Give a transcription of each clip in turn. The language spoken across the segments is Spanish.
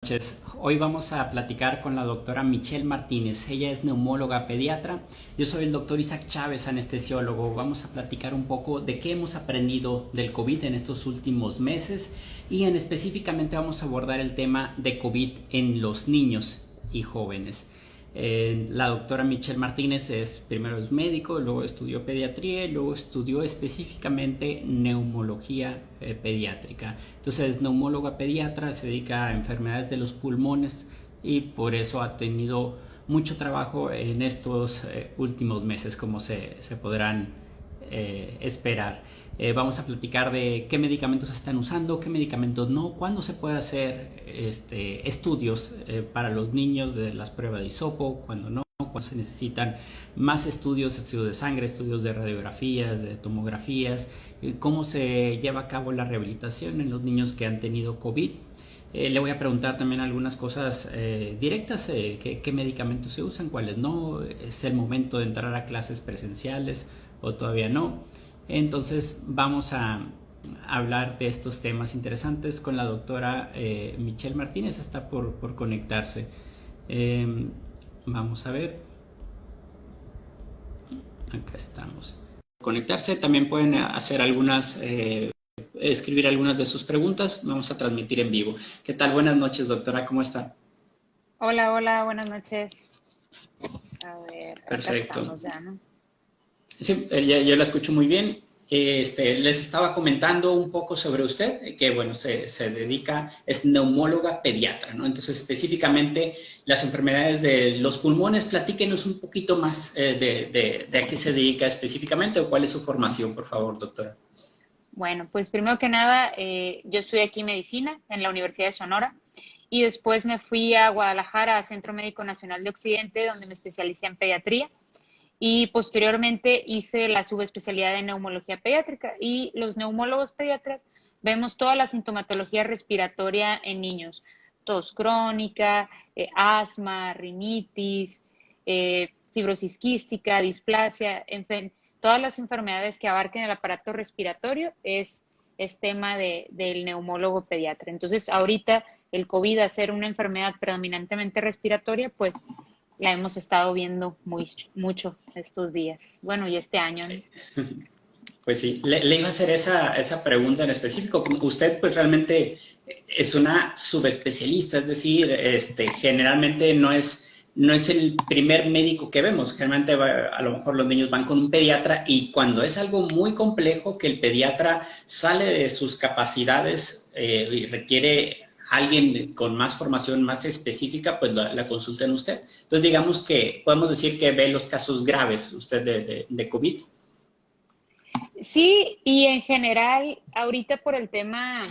Noches. Hoy vamos a platicar con la doctora Michelle Martínez. Ella es neumóloga pediatra. Yo soy el doctor Isaac Chávez, anestesiólogo. Vamos a platicar un poco de qué hemos aprendido del COVID en estos últimos meses y específicamente vamos a abordar el tema de COVID en los niños y jóvenes. La doctora Michelle Martínez primero es médico, luego estudió pediatría y luego estudió específicamente neumología pediátrica. Entonces es neumóloga pediatra, se dedica a enfermedades de los pulmones y por eso ha tenido mucho trabajo en estos últimos meses, como se podrán esperar. Vamos a platicar de qué medicamentos se están usando, qué medicamentos no, cuándo se puede hacer estudios para los niños de las pruebas de hisopo, cuándo no, cuándo se necesitan más estudios, estudios de sangre, estudios de radiografías, de tomografías, cómo se lleva a cabo la rehabilitación en los niños que han tenido COVID. Le voy a preguntar también algunas cosas directas, qué medicamentos se usan, cuáles no, es el momento de entrar a clases presenciales o todavía no. Entonces vamos a hablar de estos temas interesantes con la doctora Michelle Martínez, está por conectarse. Vamos a ver, acá estamos. Conectarse, también pueden hacer escribir algunas de sus preguntas, vamos a transmitir en vivo. ¿Qué tal? Buenas noches, doctora, ¿cómo está? Hola, hola, buenas noches. A ver, acá Perfecto. estamos ya, ¿no? Sí, yo la escucho muy bien. Les estaba comentando un poco sobre usted, que bueno, es neumóloga pediatra, ¿no? Entonces, específicamente las enfermedades de los pulmones, platíquenos un poquito más de a qué se dedica específicamente o cuál es su formación, por favor, doctora. Bueno, pues primero que nada, yo estudié aquí medicina en la Universidad de Sonora y después me fui a Guadalajara, a Centro Médico Nacional de Occidente, donde me especialicé en pediatría y posteriormente hice la subespecialidad de neumología pediátrica y los neumólogos pediatras vemos toda la sintomatología respiratoria en niños, tos crónica, asma, rinitis, fibrosis quística, displasia, en fin, todas las enfermedades que abarquen el aparato respiratorio es tema del neumólogo pediatra. Entonces, ahorita el COVID, a ser una enfermedad predominantemente respiratoria, pues la hemos estado viendo mucho estos días. Bueno, y este año, ¿no? Pues sí, le iba a hacer esa pregunta en específico. Como usted pues realmente es una subespecialista, es decir, generalmente no es el primer médico que vemos. Generalmente a lo mejor los niños van con un pediatra y cuando es algo muy complejo que el pediatra sale de sus capacidades y requiere alguien con más formación más específica, pues la consulta en usted. Entonces digamos que podemos decir que ve los casos graves usted de COVID. Sí, y en general, ahorita por el tema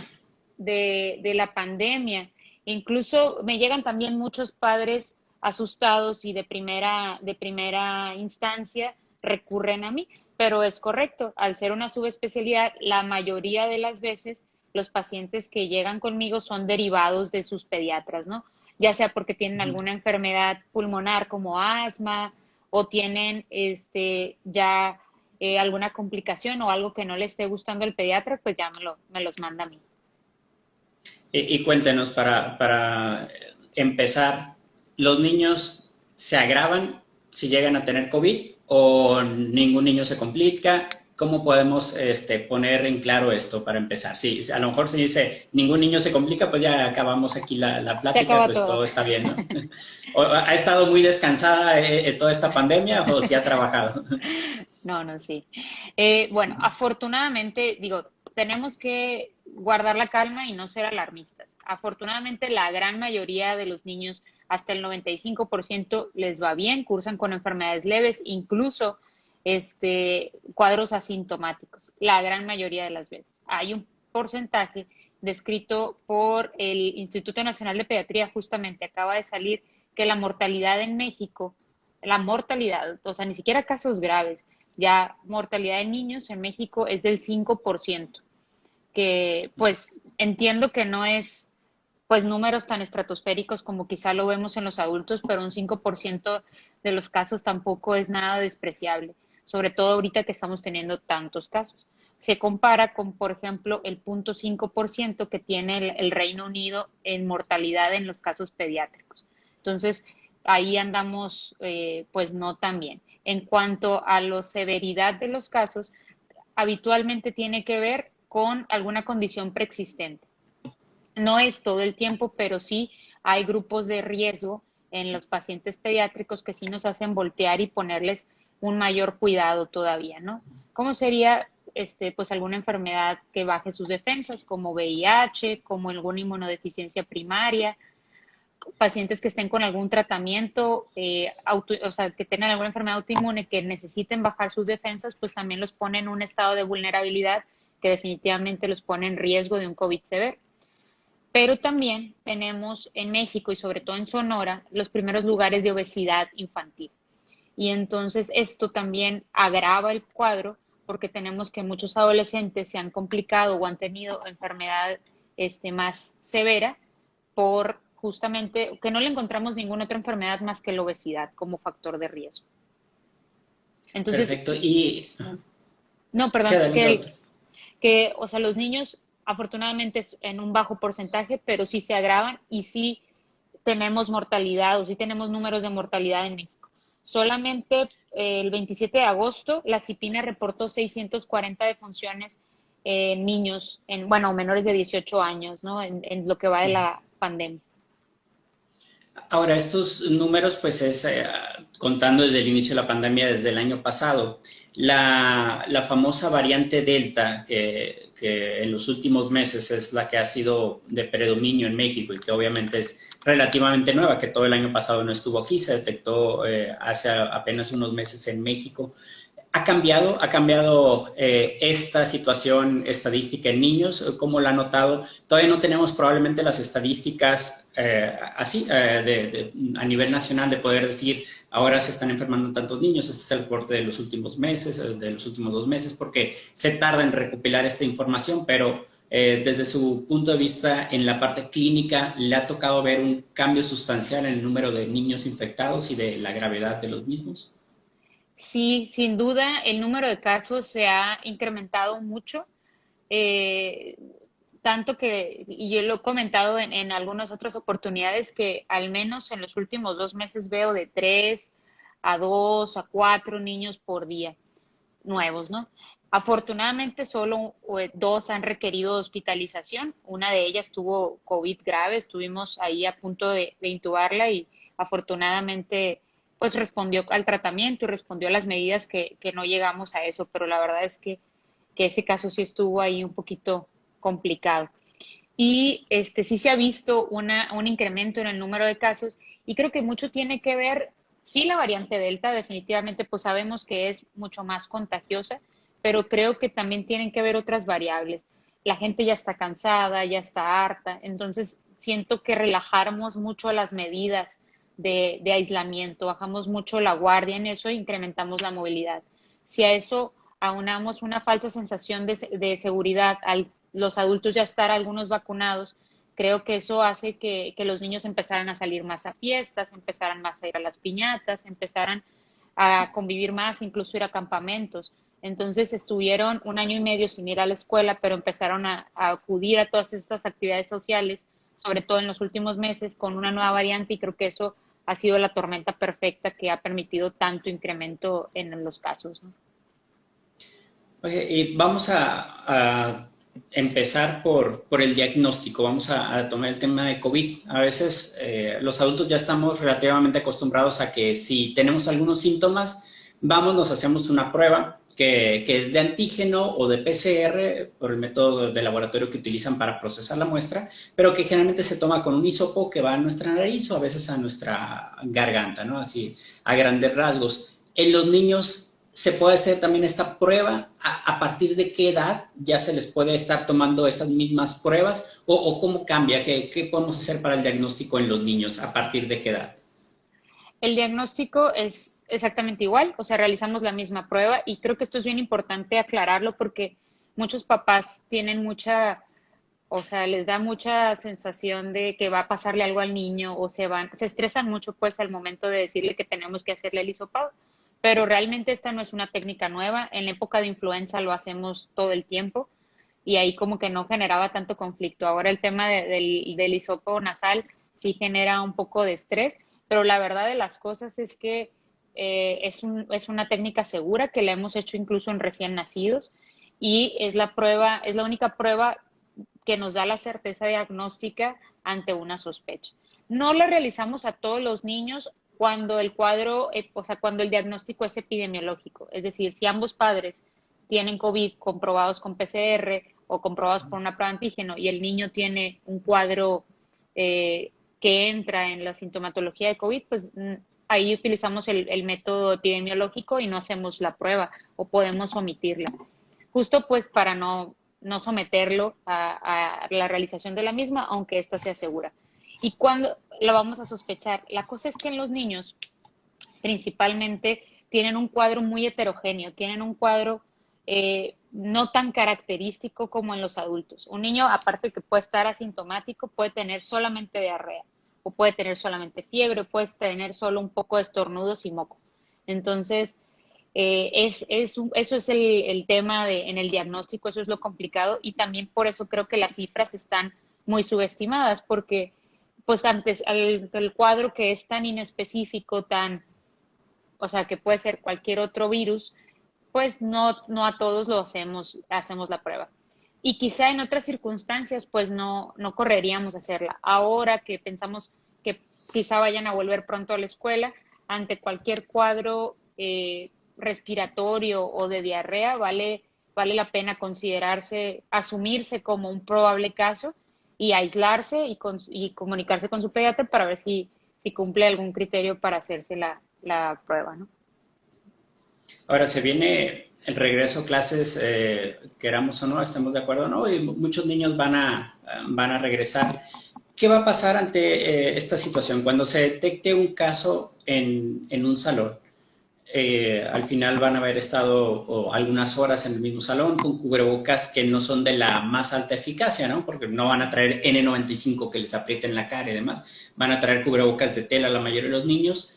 de la pandemia, incluso me llegan también muchos padres asustados y de primera instancia recurren a mí, pero es correcto, al ser una subespecialidad, la mayoría de las veces los pacientes que llegan conmigo son derivados de sus pediatras, ¿no? Ya sea porque tienen alguna enfermedad pulmonar como asma o tienen ya alguna complicación o algo que no le esté gustando al pediatra, pues ya me los manda a mí. Y cuéntenos, para empezar, ¿los niños se agravan si llegan a tener COVID o ningún niño se complica? ¿Cómo podemos poner en claro esto para empezar? Sí, a lo mejor si dice ningún niño se complica, pues ya acabamos aquí la Se plática, acaba pues todo. todo está bien, ¿no? ¿O ha estado muy descansada toda esta pandemia o si ha trabajado? No, no, sí. Bueno, afortunadamente, digo, tenemos que guardar la calma y no ser alarmistas. Afortunadamente, la gran mayoría de los niños, hasta el 95%, les va bien, cursan con enfermedades leves, incluso cuadros asintomáticos, la gran mayoría de las veces. Hay un porcentaje descrito por el Instituto Nacional de Pediatría, justamente acaba de salir que la mortalidad en México, la mortalidad, o sea, ni siquiera casos graves, ya mortalidad de niños en México es del 5%, que pues entiendo que no es pues números tan estratosféricos como quizá lo vemos en los adultos, pero un 5% de los casos tampoco es nada despreciable, sobre todo ahorita que estamos teniendo tantos casos. se compara con, por ejemplo, el 0.5% que tiene el Reino Unido en mortalidad en los casos pediátricos. Entonces, ahí andamos, pues no tan bien. En cuanto a la severidad de los casos, habitualmente tiene que ver con alguna condición preexistente. No es todo el tiempo, pero sí hay grupos de riesgo en los pacientes pediátricos que sí nos hacen voltear y ponerles un mayor cuidado todavía, ¿no? ¿Cómo sería pues alguna enfermedad que baje sus defensas, como VIH, como alguna inmunodeficiencia primaria, pacientes que estén con algún tratamiento, o sea, que tengan alguna enfermedad autoinmune que necesiten bajar sus defensas, pues también los pone en un estado de vulnerabilidad que definitivamente los pone en riesgo de un COVID severo. Pero también tenemos en México y sobre todo en Sonora los primeros lugares de obesidad infantil. Y entonces esto también agrava el cuadro porque tenemos que muchos adolescentes se han complicado o han tenido enfermedad más severa por justamente que no le encontramos ninguna otra enfermedad más que la obesidad como factor de riesgo. Entonces, Perfecto. Y no, sí, perdón, adelante, doctor. o sea, los niños afortunadamente en un bajo porcentaje, pero sí se agravan y sí tenemos mortalidad o sí tenemos números de mortalidad en México. Solamente el 27 de agosto la CIPINA reportó 640 defunciones en niños, bueno, menores de 18 años, ¿no? En lo que va de la pandemia. Ahora, estos números, pues es contando desde el inicio de la pandemia, desde el año pasado. La famosa variante Delta, que en los últimos meses es la que ha sido de predominio en México y que obviamente es relativamente nueva, que todo el año pasado no estuvo aquí, se detectó hace apenas unos meses en México. Ha cambiado esta situación estadística en niños? ¿Cómo la ha notado? Todavía no tenemos probablemente las estadísticas así a nivel nacional de poder decir ahora se están enfermando tantos niños, este es el reporte de los últimos meses, de los últimos 2 meses, porque se tarda en recopilar esta información, pero desde su punto de vista en la parte clínica, ¿le ha tocado ver un cambio sustancial en el número de niños infectados y de la gravedad de los mismos? Sí, sin duda, el número de casos se ha incrementado mucho, eh, tanto que, y yo lo he comentado en algunas otras oportunidades, que al menos en los últimos 2 meses veo de 3 a 2 a 4 niños por día nuevos, ¿no? Afortunadamente solo dos han requerido hospitalización, una de ellas tuvo COVID grave, estuvimos ahí a punto de intubarla y afortunadamente pues respondió al tratamiento y respondió a las medidas que no llegamos a eso, pero la verdad es que ese caso sí estuvo ahí un poquito complicado. Y sí se ha visto un incremento en el número de casos y creo que mucho tiene que ver, sí, la variante Delta, definitivamente, pues sabemos que es mucho más contagiosa, pero creo que también tienen que ver otras variables. La gente ya está cansada, ya está harta, entonces siento que relajamos mucho las medidas de aislamiento, bajamos mucho la guardia en eso e incrementamos la movilidad. Si a eso aunamos una falsa sensación de seguridad al los adultos ya estar algunos vacunados, creo que eso hace que los niños empezaran a salir más a fiestas, empezaran más a ir a las piñatas, empezaran a convivir más, incluso ir a campamentos. Entonces estuvieron un año y medio sin ir a la escuela, pero empezaron a acudir a todas estas actividades sociales, sobre todo en los últimos meses, con una nueva variante y creo que eso ha sido la tormenta perfecta que ha permitido tanto incremento en los casos, ¿no? Oye, y vamos a empezar por el diagnóstico. Vamos a tomar el tema de COVID. A veces los adultos ya estamos relativamente acostumbrados a que si tenemos algunos síntomas, vamos, nos hacemos una prueba que es de antígeno o de PCR, por el método de laboratorio que utilizan para procesar la muestra, pero que generalmente se toma con un hisopo que va a nuestra nariz o a veces a nuestra garganta, ¿no? Así, a grandes rasgos. En los niños se puede hacer también esta prueba. A partir de qué edad ya se les puede estar tomando esas mismas pruebas o cómo cambia, qué podemos hacer para el diagnóstico en los niños, a partir de qué edad. El diagnóstico es exactamente igual, o sea, realizamos la misma prueba y creo que esto es bien importante aclararlo porque muchos papás tienen mucha, o sea, les da mucha sensación de que va a pasarle algo al niño o se estresan mucho pues al momento de decirle que tenemos que hacerle el hisopado. pero realmente esta no es una técnica nueva. En la época de influenza lo hacemos todo el tiempo y ahí como que no generaba tanto conflicto. Ahora el tema del hisopo nasal sí genera un poco de estrés, pero la verdad de las cosas es que es una técnica segura que la hemos hecho incluso en recién nacidos y es la única prueba que nos da la certeza diagnóstica ante una sospecha. No la realizamos a todos los niños cuando el cuadro, o sea, cuando el diagnóstico es epidemiológico. Es decir, si ambos padres tienen COVID comprobados con PCR o comprobados por una prueba de antígeno y el niño tiene un cuadro que entra en la sintomatología de COVID, pues ahí utilizamos el método epidemiológico y no hacemos la prueba o podemos omitirla. Justo pues para no someterlo a la realización de la misma, aunque ésta sea segura. ¿Y cuándo la vamos a sospechar? La cosa es que en los niños principalmente tienen un cuadro muy heterogéneo, tienen un cuadro no tan característico como en los adultos. Un niño, aparte que puede estar asintomático, puede tener solamente diarrea, o puede tener solamente fiebre, puede tener solo un poco de estornudos y moco. Entonces, eso es el tema en el diagnóstico, eso es lo complicado y también por eso creo que las cifras están muy subestimadas, porque pues antes el cuadro que es tan inespecífico, o sea, que puede ser cualquier otro virus, pues no a todos lo hacemos la prueba. Y quizá en otras circunstancias, pues no correríamos a hacerla. Ahora que pensamos que quizá vayan a volver pronto a la escuela, ante cualquier cuadro respiratorio o de diarrea, vale la pena asumirse como un probable caso y aislarse y comunicarse con su pediatra para ver si cumple algún criterio para hacerse la prueba, ¿no? Ahora se viene el regreso a clases, queramos o no, estemos de acuerdo, ¿no? Y muchos niños van a regresar. ¿Qué va a pasar ante esta situación? Cuando se detecte un caso en un salón, al final van a haber estado algunas horas en el mismo salón con cubrebocas que no son de la más alta eficacia, ¿no? Porque no van a traer N95 que les aprieten la cara y demás. Van a traer cubrebocas de tela la mayoría de los niños,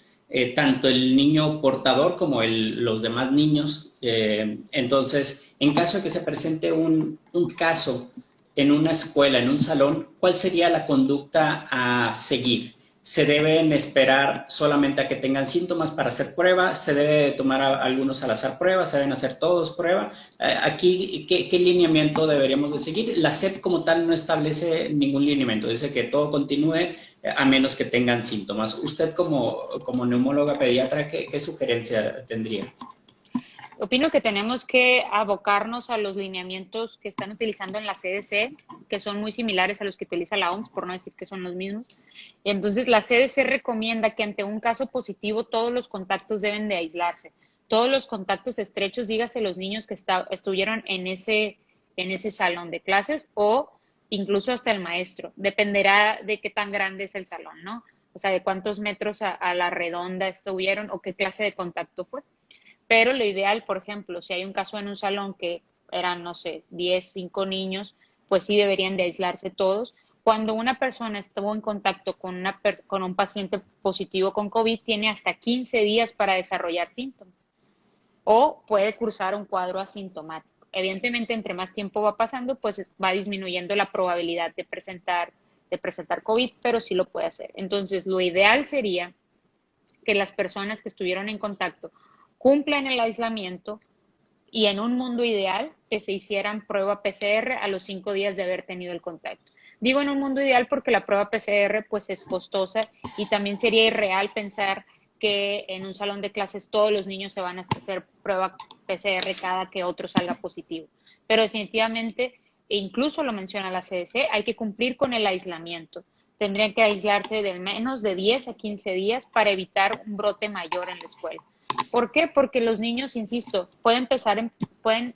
tanto el niño portador como los demás niños. Entonces, en caso de que se presente un caso en una escuela, en un salón, ¿cuál sería la conducta a seguir? ¿Se deben esperar solamente a que tengan síntomas para hacer pruebas? ¿Se debe tomar a algunos al azar pruebas? ¿Se deben hacer todos pruebas? Aquí, ¿qué lineamiento deberíamos de seguir? La SEP como tal no establece ningún lineamiento, dice que todo continúe a menos que tengan síntomas. Usted como neumóloga pediatra, ¿qué sugerencia tendría? Opino que tenemos que abocarnos a los lineamientos que están utilizando en la CDC, que son muy similares a los que utiliza la OMS, por no decir que son los mismos. Entonces, la CDC recomienda que ante un caso positivo todos los contactos deben de aislarse. Todos los contactos estrechos, dígase los niños que estuvieron en ese salón de clases o incluso hasta el maestro. Dependerá de qué tan grande es el salón, ¿no? O sea, de cuántos metros a la redonda estuvieron o qué clase de contacto fue. Pero lo ideal, por ejemplo, si hay un caso en un salón que eran, no sé, 10, 5 niños, pues sí deberían de aislarse todos. Cuando una persona estuvo en contacto con un paciente positivo con COVID, tiene hasta 15 días para desarrollar síntomas o puede cursar un cuadro asintomático. Evidentemente, entre más tiempo va pasando, pues va disminuyendo la probabilidad de presentar COVID, pero sí lo puede hacer. Entonces, lo ideal sería que las personas que estuvieron en contacto cumplan el aislamiento y en un mundo ideal que se hicieran prueba PCR a los 5 días de haber tenido el contacto. Digo en un mundo ideal porque la prueba PCR pues es costosa y también sería irreal pensar que en un salón de clases todos los niños se van a hacer prueba PCR cada que otro salga positivo. Pero definitivamente, e incluso lo menciona la CDC, hay que cumplir con el aislamiento. Tendrían que aislarse de menos de 10 a 15 días para evitar un brote mayor en la escuela. ¿Por qué? Porque los niños, insisto, pueden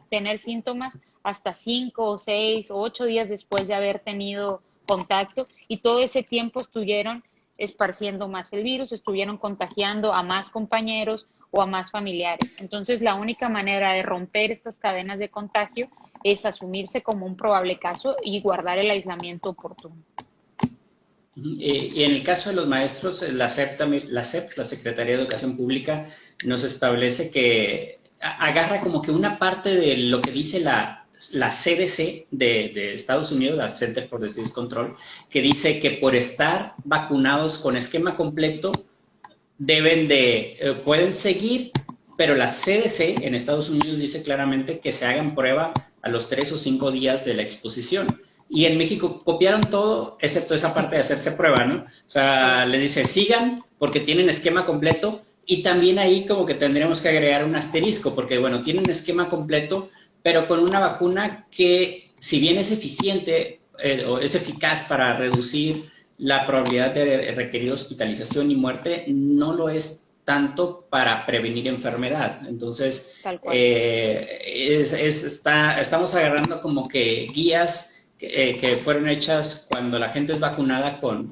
tener síntomas hasta 5 o 6 o 8 días después de haber tenido contacto y todo ese tiempo estuvieron esparciendo más el virus, estuvieron contagiando a más compañeros o a más familiares. Entonces, la única manera de romper estas cadenas de contagio es asumirse como un probable caso y guardar el aislamiento oportuno. Y en el caso de los maestros, la Secretaría de Educación Pública, nos establece que agarra como que una parte de lo que dice la CDC de Estados Unidos, la Center for Disease Control, que dice que por estar vacunados con esquema completo, pueden seguir, pero la CDC en Estados Unidos dice claramente que se hagan prueba a los 3 o 5 días de la exposición. Y en México copiaron todo, excepto esa parte de hacerse prueba, ¿no? O sea, les dice, sigan porque tienen esquema completo, y también ahí como que tendremos que agregar un asterisco, porque bueno, tienen esquema completo, pero con una vacuna que, si bien es eficiente o es eficaz para reducir la probabilidad de requerir hospitalización y muerte, no lo es tanto para prevenir enfermedad. Entonces, Tal cual. estamos agarrando como que guías que fueron hechas cuando la gente es vacunada con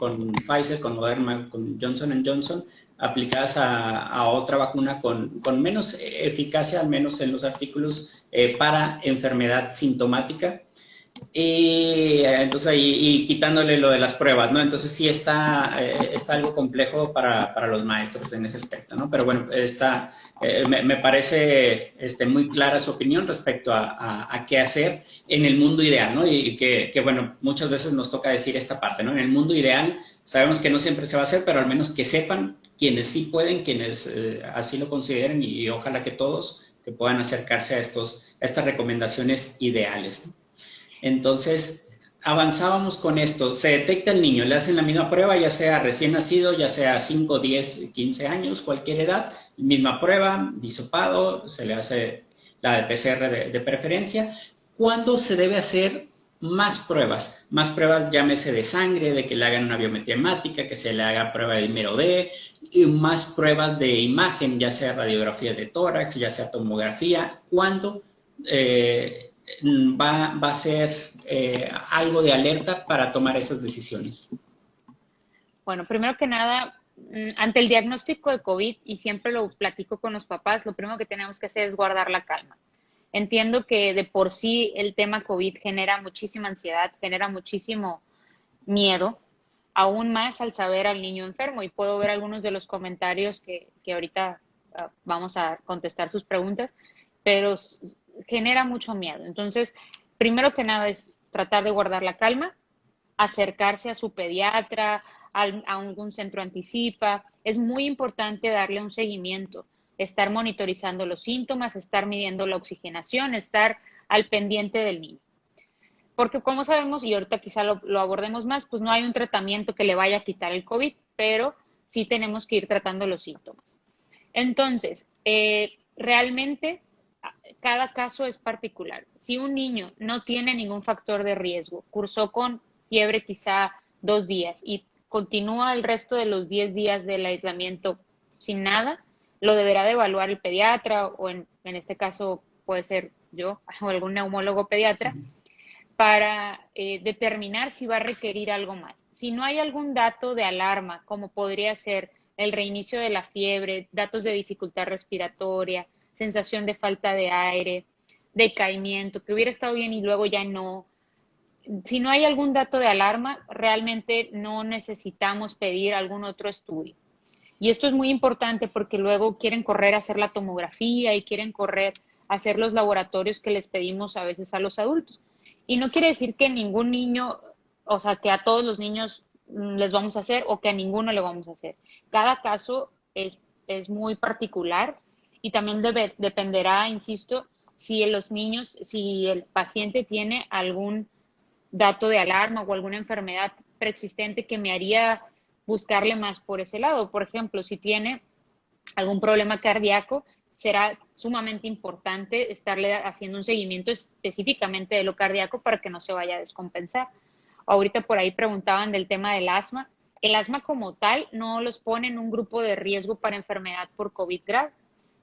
Pfizer, con Moderna, con Johnson Johnson, aplicadas a otra vacuna con menos eficacia, al menos en los artículos, para enfermedad sintomática. Y entonces ahí, y quitándole lo de las pruebas, ¿no? Entonces sí está algo complejo para los maestros en ese aspecto, ¿no? Pero bueno, me parece muy clara su opinión respecto a qué hacer en el mundo ideal, ¿no? Y que, bueno, muchas veces nos toca decir esta parte, ¿no? En el mundo ideal sabemos que no siempre se va a hacer, pero al menos que sepan quienes sí pueden, quienes así lo consideren, y ojalá que todos que puedan acercarse a estas recomendaciones ideales, ¿no? Entonces, avanzábamos con esto. Se detecta el niño, le hacen la misma prueba, ya sea recién nacido, ya sea 5, 10, 15 años, cualquier edad, misma prueba, disopado, se le hace la de PCR de preferencia. ¿Cuándo se debe hacer más pruebas? Más pruebas, llámese de sangre, de que le hagan una biometría hemática, que se le haga prueba de Ímero D, y más pruebas de imagen, ya sea radiografía de tórax, ya sea tomografía. ¿Cuándo va a ser algo de alerta para tomar esas decisiones? Bueno, primero que nada, ante el diagnóstico de COVID, y siempre lo platico con los papás, lo primero que tenemos que hacer es guardar la calma. Entiendo que de por sí el tema COVID genera muchísima ansiedad, genera muchísimo miedo, aún más al saber al niño enfermo. Y puedo ver algunos de los comentarios que ahorita vamos a contestar sus preguntas, pero genera mucho miedo. Entonces, primero que nada es tratar de guardar la calma, acercarse a su pediatra, a algún centro anticipa. Es muy importante darle un seguimiento, estar monitorizando los síntomas, estar midiendo la oxigenación, estar al pendiente del niño. Porque como sabemos, y ahorita quizá lo abordemos más, pues no hay un tratamiento que le vaya a quitar el COVID, pero sí tenemos que ir tratando los síntomas. Entonces, realmente cada caso es particular. Si un niño no tiene ningún factor de riesgo, cursó con fiebre quizá 2 días y continúa el resto de los 10 días del aislamiento sin nada, lo deberá de evaluar el pediatra, o en este caso puede ser yo o algún neumólogo pediatra, para determinar si va a requerir algo más. Si no hay algún dato de alarma, como podría ser el reinicio de la fiebre, datos de dificultad respiratoria, sensación de falta de aire, decaimiento, que hubiera estado bien y luego ya no. Si no hay algún dato de alarma, realmente no necesitamos pedir algún otro estudio. Y esto es muy importante porque luego quieren correr a hacer la tomografía y quieren correr a hacer los laboratorios que les pedimos a veces a los adultos. Y no quiere decir que ningún niño, o sea, que a todos los niños les vamos a hacer o que a ninguno le vamos a hacer. Cada caso es muy particular y también dependerá, insisto, si si el paciente tiene algún dato de alarma o alguna enfermedad preexistente que me haría buscarle más por ese lado. Por ejemplo, si tiene algún problema cardíaco, será sumamente importante estarle haciendo un seguimiento específicamente de lo cardíaco para que no se vaya a descompensar. Ahorita por ahí preguntaban del tema del asma. El asma como tal no los pone en un grupo de riesgo para enfermedad por COVID grave.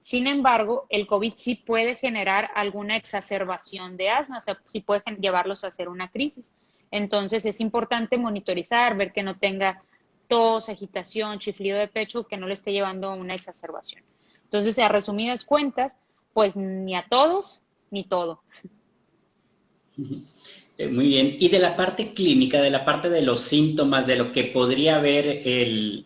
Sin embargo, el COVID sí puede generar alguna exacerbación de asma, o sea, sí puede llevarlos a hacer una crisis. Entonces es importante monitorizar, ver que no tenga tos, agitación, chiflido de pecho, que no le esté llevando a una exacerbación. Entonces, a resumidas cuentas, pues ni a todos, ni todo. Muy bien. Y de la parte clínica, de la parte de los síntomas, de lo que podría ver el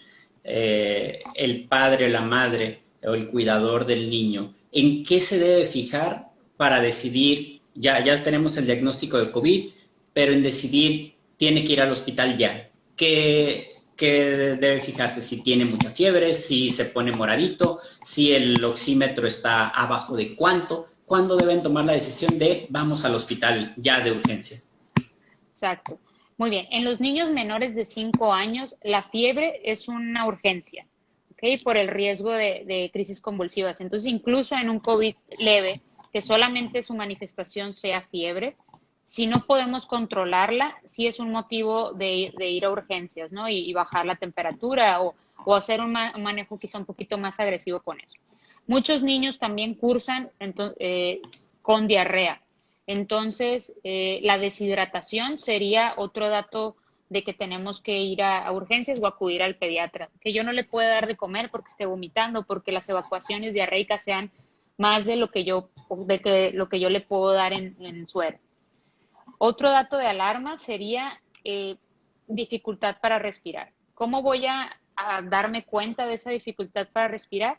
padre o la madre o el cuidador del niño, ¿en qué se debe fijar para decidir, ya tenemos el diagnóstico de COVID, pero en decidir, tiene que ir al hospital ya? ¿Qué debe fijarse? Si tiene mucha fiebre, si se pone moradito, si el oxímetro está abajo de cuánto. ¿Cuándo deben tomar la decisión de vamos al hospital ya de urgencia? Exacto. Muy bien. En los niños menores de 5 años, la fiebre es una urgencia, ¿ok? Por el riesgo de crisis convulsivas. Entonces, incluso en un COVID leve, que solamente su manifestación sea fiebre, si no podemos controlarla, sí es un motivo de ir a urgencias, ¿no? Y bajar la temperatura o hacer un manejo quizá un poquito más agresivo con eso. Muchos niños también cursan con diarrea. Entonces, la deshidratación sería otro dato de que tenemos que ir a urgencias o acudir al pediatra. Que yo no le pueda dar de comer porque esté vomitando, porque las evacuaciones diarreicas sean más de lo que yo le puedo dar en suero. Otro dato de alarma sería dificultad para respirar. ¿Cómo voy a darme cuenta de esa dificultad para respirar?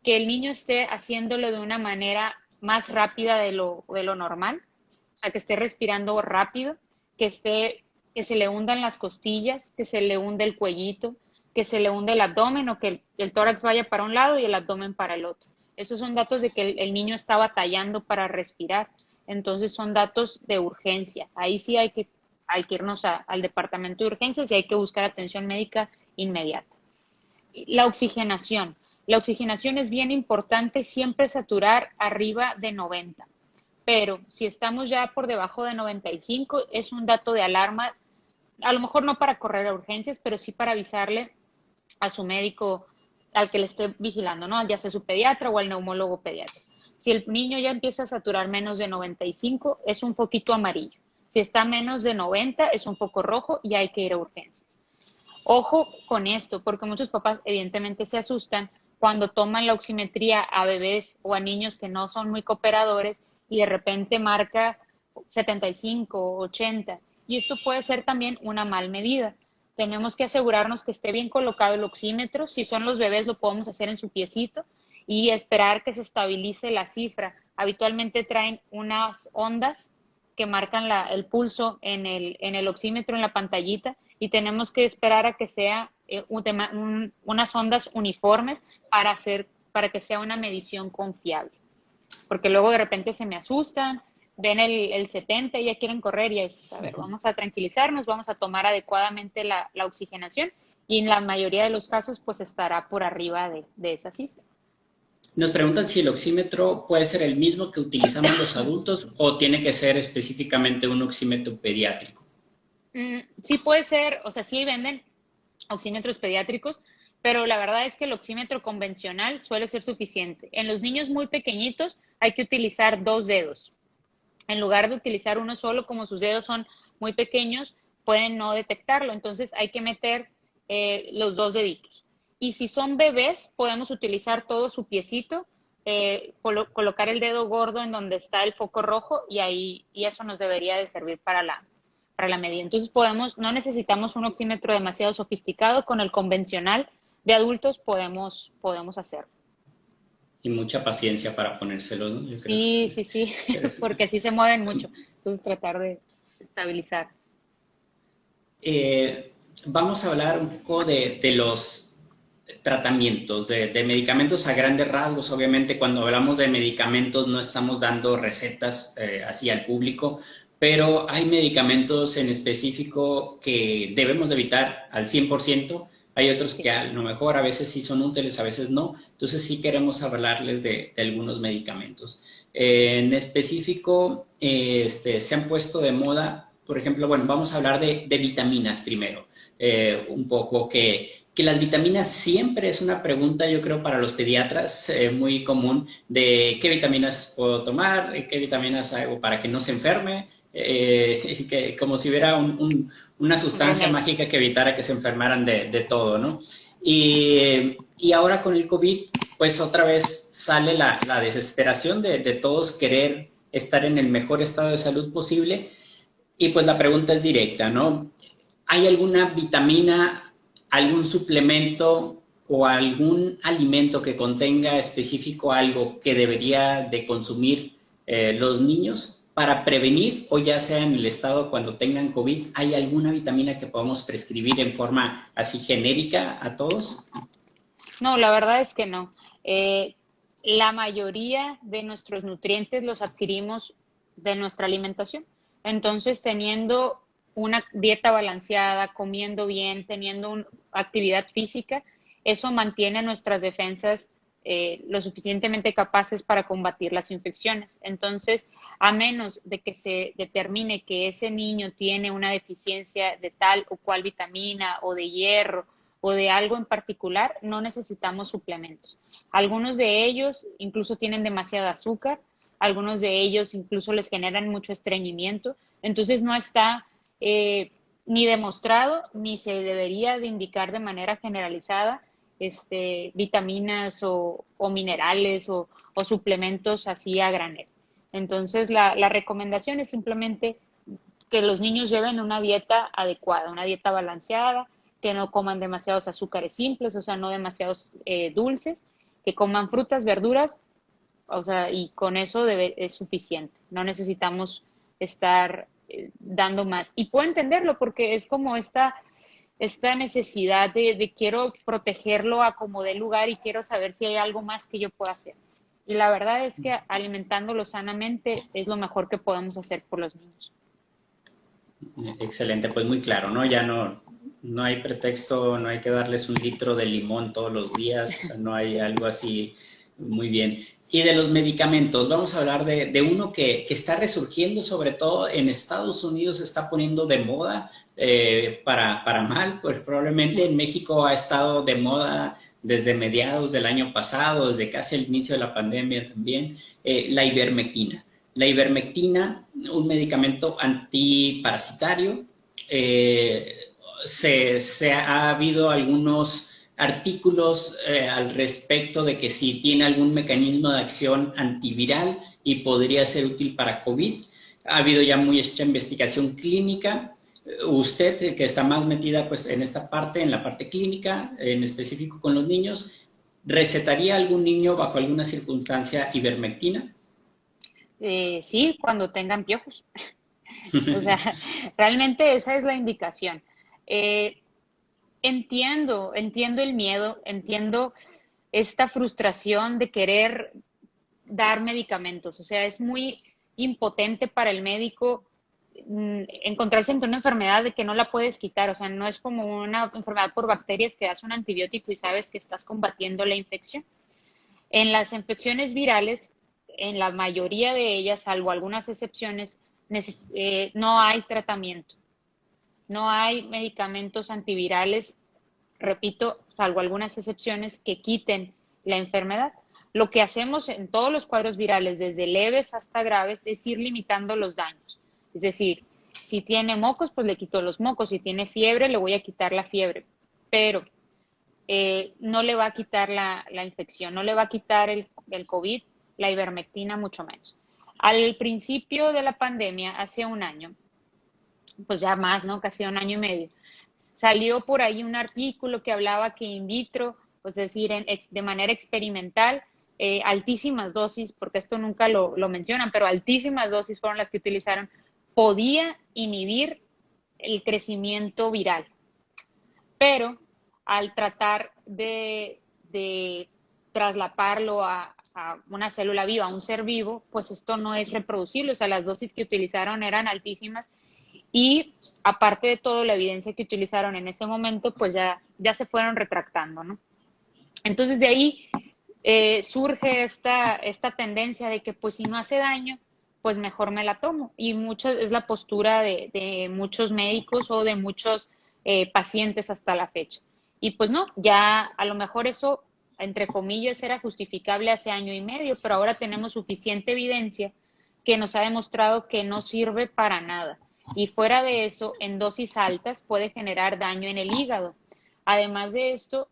Que el niño esté haciéndolo de una manera más rápida de lo normal, o sea, que esté respirando rápido, que se le hundan las costillas, que se le hunde el cuellito, que se le hunde el abdomen o que el tórax vaya para un lado y el abdomen para el otro. Esos son datos de que el niño está batallando para respirar. Entonces son datos de urgencia. Ahí sí hay que irnos al departamento de urgencias y hay que buscar atención médica inmediata. La oxigenación. La oxigenación es bien importante, siempre saturar arriba de 90. Pero si estamos ya por debajo de 95, es un dato de alarma, a lo mejor no para correr a urgencias, pero sí para avisarle a su médico, al que le esté vigilando, ¿no? Ya sea su pediatra o al neumólogo pediatra. Si el niño ya empieza a saturar menos de 95, es un foquito amarillo. Si está menos de 90, es un foco rojo y hay que ir a urgencias. Ojo con esto, porque muchos papás evidentemente se asustan cuando toman la oximetría a bebés o a niños que no son muy cooperadores y de repente marca 75, 80. Y esto puede ser también una mal medida. Tenemos que asegurarnos que esté bien colocado el oxímetro. Si son los bebés, lo podemos hacer en su piecito y esperar que se estabilice la cifra. Habitualmente traen unas ondas que marcan el pulso en el oxímetro, en la pantallita, y tenemos que esperar a que sea unas ondas uniformes para que sea una medición confiable. Porque luego de repente se me asustan, ven el 70 y ya quieren correr y es, a ver, vamos a tranquilizarnos, vamos a tomar adecuadamente la oxigenación y en la mayoría de los casos pues estará por arriba de esa cifra. Nos preguntan si el oxímetro puede ser el mismo que utilizamos los adultos o tiene que ser específicamente un oxímetro pediátrico. Sí puede ser, o sea, sí venden oxímetros pediátricos, pero la verdad es que el oxímetro convencional suele ser suficiente. En los niños muy pequeñitos hay que utilizar 2 dedos. En lugar de utilizar uno solo, como sus dedos son muy pequeños, pueden no detectarlo. Entonces hay que meter los 2 deditos. Y si son bebés, podemos utilizar todo su piecito, colocar el dedo gordo en donde está el foco rojo y eso nos debería de servir para la medida. Entonces no necesitamos un oxímetro demasiado sofisticado, con el convencional de adultos podemos hacerlo. Y mucha paciencia para ponérselo, ¿no? Yo sí, creo. Sí, porque sí se mueven mucho. Entonces tratar de estabilizarlos. Vamos a hablar un poco de los tratamientos, de medicamentos a grandes rasgos. Obviamente cuando hablamos de medicamentos no estamos dando recetas así al público, pero hay medicamentos en específico que debemos de evitar al 100%. Hay otros que a lo mejor a veces sí son útiles, a veces no. Entonces sí queremos hablarles de algunos medicamentos. En específico, se han puesto de moda, por ejemplo, bueno, vamos a hablar de vitaminas primero. Un poco que las vitaminas siempre es una pregunta, yo creo, para los pediatras muy común de qué vitaminas puedo tomar, qué vitaminas hago para que no se enferme, que, como si hubiera una sustancia mágica que evitara que se enfermaran de todo, ¿no? Y ahora con el COVID, pues otra vez sale la desesperación de todos querer estar en el mejor estado de salud posible. Y pues la pregunta es directa, ¿no? ¿Hay alguna vitamina, algún suplemento o algún alimento que contenga específico algo que debería de consumir los niños para prevenir, o ya sea en el estado cuando tengan COVID? ¿Hay alguna vitamina que podamos prescribir en forma así genérica a todos? No, la verdad es que no. Eh, la mayoría de nuestros nutrientes los adquirimos de nuestra alimentación. Entonces, teniendo una dieta balanceada, comiendo bien, teniendo actividad física, eso mantiene nuestras defensas lo suficientemente capaces para combatir las infecciones. Entonces, a menos de que se determine que ese niño tiene una deficiencia de tal o cual vitamina o de hierro o de algo en particular, no necesitamos suplementos. Algunos de ellos incluso tienen demasiado azúcar, algunos de ellos incluso les generan mucho estreñimiento, entonces no está ni demostrado ni se debería de indicar de manera generalizada vitaminas o minerales o, suplementos así a granel. Entonces la recomendación es simplemente que los niños lleven una dieta adecuada, una dieta balanceada, que no coman demasiados azúcares simples, o sea, no demasiados dulces, que coman frutas, verduras, o sea, y con eso es suficiente. No necesitamos estar dando más. Y puedo entenderlo porque es como esta necesidad de quiero protegerlo a como dé lugar y quiero saber si hay algo más que yo pueda hacer. Y la verdad es que alimentándolo sanamente es lo mejor que podemos hacer por los niños. Excelente, pues muy claro, ¿no? Ya no hay pretexto, no hay que darles un litro de limón todos los días, o sea, no hay algo así. Muy bien. Y de los medicamentos, vamos a hablar de uno que está resurgiendo, sobre todo en Estados Unidos, se está poniendo de moda para mal, pues probablemente en México ha estado de moda desde mediados del año pasado, desde casi el inicio de la pandemia también, la ivermectina. La ivermectina, un medicamento antiparasitario, ha habido algunos artículos al respecto de que si tiene algún mecanismo de acción antiviral y podría ser útil para COVID. Ha habido ya mucha investigación clínica. Usted, que está más metida pues, en esta parte, en la parte clínica, en específico con los niños, ¿recetaría a algún niño bajo alguna circunstancia ivermectina? Sí, cuando tengan piojos. O sea, realmente esa es la indicación. Eh, entiendo el miedo, entiendo esta frustración de querer dar medicamentos. O sea, es muy impotente para el médico encontrarse ante una enfermedad de que no la puedes quitar. O sea, no es como una enfermedad por bacterias que das un antibiótico y sabes que estás combatiendo la infección. En las infecciones virales, en la mayoría de ellas, salvo algunas excepciones, no hay tratamiento, no hay medicamentos antivirales, repito, salvo algunas excepciones que quiten la enfermedad. Lo que hacemos en todos los cuadros virales, desde leves hasta graves, es ir limitando los daños. Es decir, si tiene mocos, pues le quito los mocos. Si tiene fiebre, le voy a quitar la fiebre. Pero no le va a quitar la infección, no le va a quitar el COVID, la ivermectina mucho menos. Al principio de la pandemia, hace un año, pues ya más, ¿no? Casi un año y medio, salió por ahí un artículo que hablaba que in vitro, es decir, de manera experimental, altísimas dosis, porque esto nunca lo mencionan, pero altísimas dosis fueron las que utilizaron, podía inhibir el crecimiento viral. Pero al tratar de traslaparlo a una célula viva, a un ser vivo, pues esto no es reproducible. O sea, las dosis que utilizaron eran altísimas y aparte de todo, la evidencia que utilizaron en ese momento, pues ya se fueron retractando, ¿no? Entonces de ahí surge esta tendencia de que pues si no hace daño, pues mejor me la tomo. Y mucho es la postura de muchos médicos o de muchos pacientes hasta la fecha. Y pues no, ya a lo mejor eso, entre comillas, era justificable hace año y medio, pero ahora tenemos suficiente evidencia que nos ha demostrado que no sirve para nada. Y fuera de eso, en dosis altas puede generar daño en el hígado. Además de esto,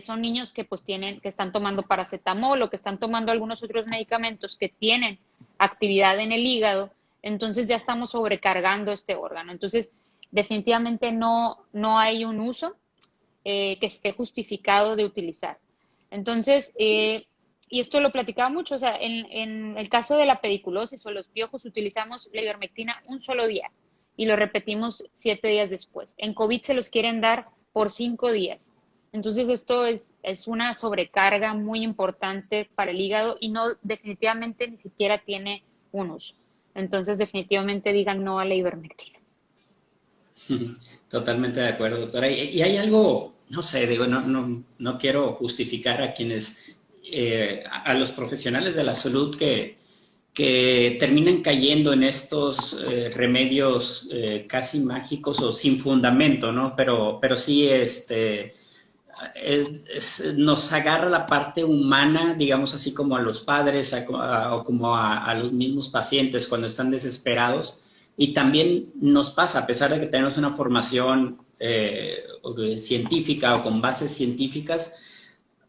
son niños que pues que están tomando paracetamol o que están tomando algunos otros medicamentos que tienen actividad en el hígado, entonces ya estamos sobrecargando este órgano. Entonces, definitivamente no hay un uso que esté justificado de utilizar. Entonces, y esto lo platicaba mucho, o sea, en el caso de la pediculosis o los piojos utilizamos la ivermectina un solo día y lo repetimos 7 días después. En COVID se los quieren dar por 5 días. Entonces esto es una sobrecarga muy importante para el hígado y no, definitivamente ni siquiera tiene un uso. Entonces definitivamente digan no a la ivermectina. Totalmente de acuerdo, doctora. Y hay algo, no sé, digo, no quiero justificar a quienes, a los profesionales de la salud que terminan cayendo en estos remedios casi mágicos o sin fundamento, ¿no? Pero sí, nos agarra la parte humana, digamos así como a los padres o como a los mismos pacientes cuando están desesperados. Y también nos pasa, a pesar de que tenemos una formación científica o con bases científicas,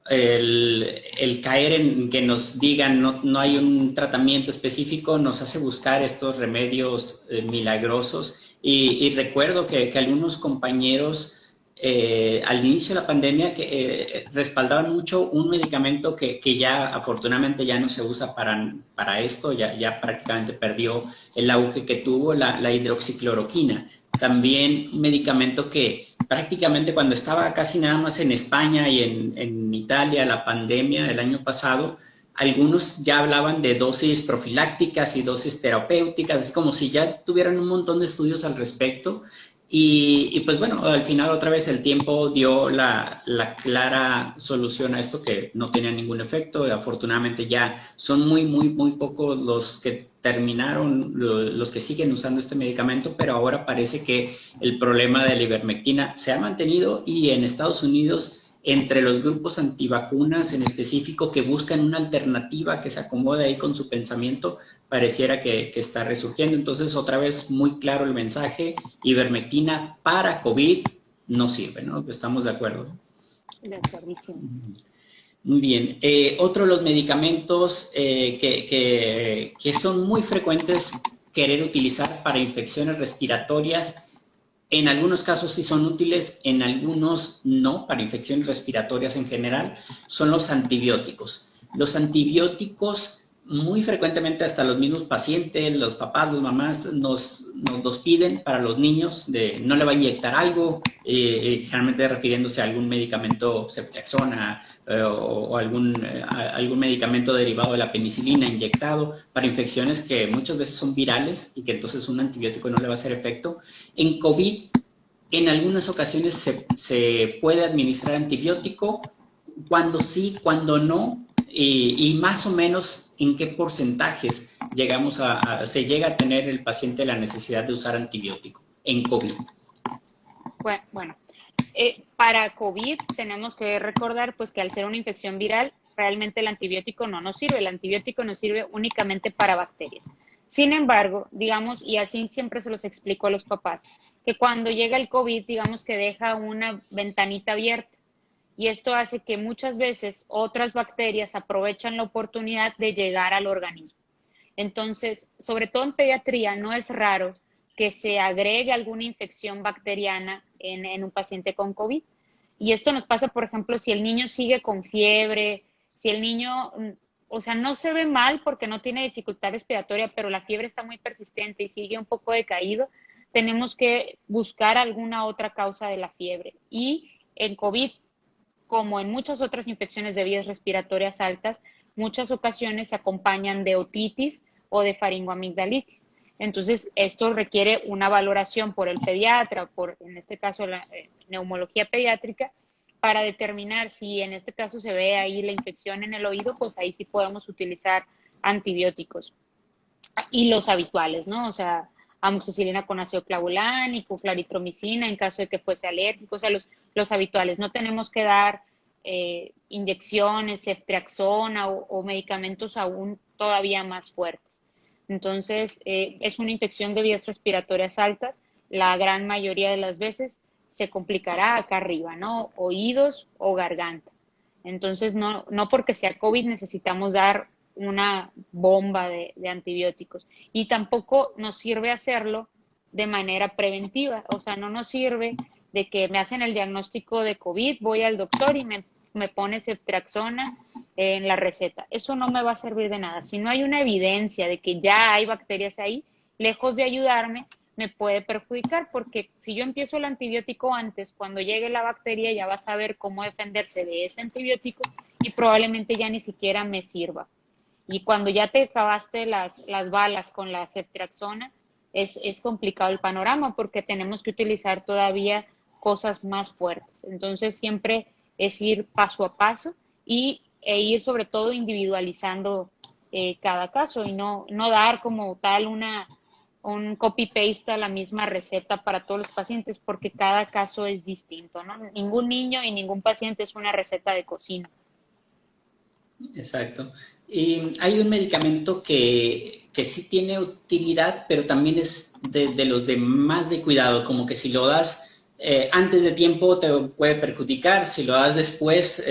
el caer en que nos digan no hay un tratamiento específico nos hace buscar estos remedios milagrosos. Y recuerdo que algunos compañeros al inicio de la pandemia que respaldaban mucho un medicamento que ya afortunadamente ya no se usa para esto, ya prácticamente perdió el auge que tuvo, la hidroxicloroquina. También un medicamento que prácticamente cuando estaba casi nada más en España y en Italia la pandemia del año pasado, algunos ya hablaban de dosis profilácticas y dosis terapéuticas, es como si ya tuvieran un montón de estudios al respecto. Y pues bueno, al final otra vez el tiempo dio la clara solución a esto que no tenía ningún efecto. Afortunadamente ya son muy pocos los que terminaron, los que siguen usando este medicamento, pero ahora parece que el problema de la ivermectina se ha mantenido y en Estados Unidos, entre los grupos antivacunas en específico que buscan una alternativa que se acomode ahí con su pensamiento, pareciera que está resurgiendo. Entonces, otra vez, muy claro el mensaje, ivermectina para COVID no sirve, ¿no? Estamos de acuerdo. De acuerdísimo. Muy bien. Otro de los medicamentos que son muy frecuentes querer utilizar para infecciones respiratorias, en algunos casos sí son útiles, en algunos no, para infecciones respiratorias en general, son los antibióticos. Los antibióticos muy frecuentemente hasta los mismos pacientes, los papás, las mamás nos los piden para los niños, de no le va a inyectar algo, generalmente refiriéndose a algún medicamento ceftriaxona o algún medicamento derivado de la penicilina inyectado para infecciones que muchas veces son virales y que entonces un antibiótico no le va a hacer efecto. En COVID, en algunas ocasiones se puede administrar antibiótico, cuando sí, cuando no, y más o menos en qué porcentajes se llega a tener el paciente la necesidad de usar antibiótico en COVID. Bueno, para COVID tenemos que recordar pues que al ser una infección viral, realmente el antibiótico no nos sirve. El antibiótico nos sirve únicamente para bacterias. Sin embargo, digamos, y así siempre se los explico a los papás, que cuando llega el COVID, digamos que deja una ventanita abierta. Y esto hace que muchas veces otras bacterias aprovechan la oportunidad de llegar al organismo. Entonces, sobre todo en pediatría, no es raro que se agregue alguna infección bacteriana en un paciente con COVID. Y esto nos pasa, por ejemplo, si el niño sigue con fiebre, si el niño, o sea, no se ve mal porque no tiene dificultad respiratoria, pero la fiebre está muy persistente y sigue un poco decaído, tenemos que buscar alguna otra causa de la fiebre. Y en COVID, como en muchas otras infecciones de vías respiratorias altas, muchas ocasiones se acompañan de otitis o de faringoamigdalitis. Entonces, esto requiere una valoración por el pediatra, en este caso la neumología pediátrica, para determinar si en este caso se ve ahí la infección en el oído, pues ahí sí podemos utilizar antibióticos. Y los habituales, ¿no? O sea, amoxicilina con ácido clavulánico, claritromicina en caso de que fuese alérgico, o sea, los habituales. No tenemos que dar inyecciones, ceftriaxona o medicamentos aún todavía más fuertes. Entonces, es una infección de vías respiratorias altas. La gran mayoría de las veces se complicará acá arriba, ¿no? Oídos o garganta. Entonces, no porque sea COVID necesitamos dar una bomba de antibióticos. Y tampoco nos sirve hacerlo de manera preventiva, o sea, no nos sirve de que me hacen el diagnóstico de COVID, voy al doctor y me pone ceftriaxona en la receta. Eso no me va a servir de nada. Si no hay una evidencia de que ya hay bacterias ahí, lejos de ayudarme, me puede perjudicar, porque si yo empiezo el antibiótico antes, cuando llegue la bacteria ya va a saber cómo defenderse de ese antibiótico y probablemente ya ni siquiera me sirva. Y cuando ya te acabaste las balas con la ceftriaxona, es complicado el panorama porque tenemos que utilizar todavía cosas más fuertes. Entonces siempre es ir paso a paso e ir sobre todo individualizando cada caso y no dar como tal un copy-paste a la misma receta para todos los pacientes porque cada caso es distinto, ¿no? Ningún niño y ningún paciente es una receta de cocina. Exacto. Y hay un medicamento que sí tiene utilidad, pero también es de los de más de cuidado, como que si lo das antes de tiempo te puede perjudicar, si lo das después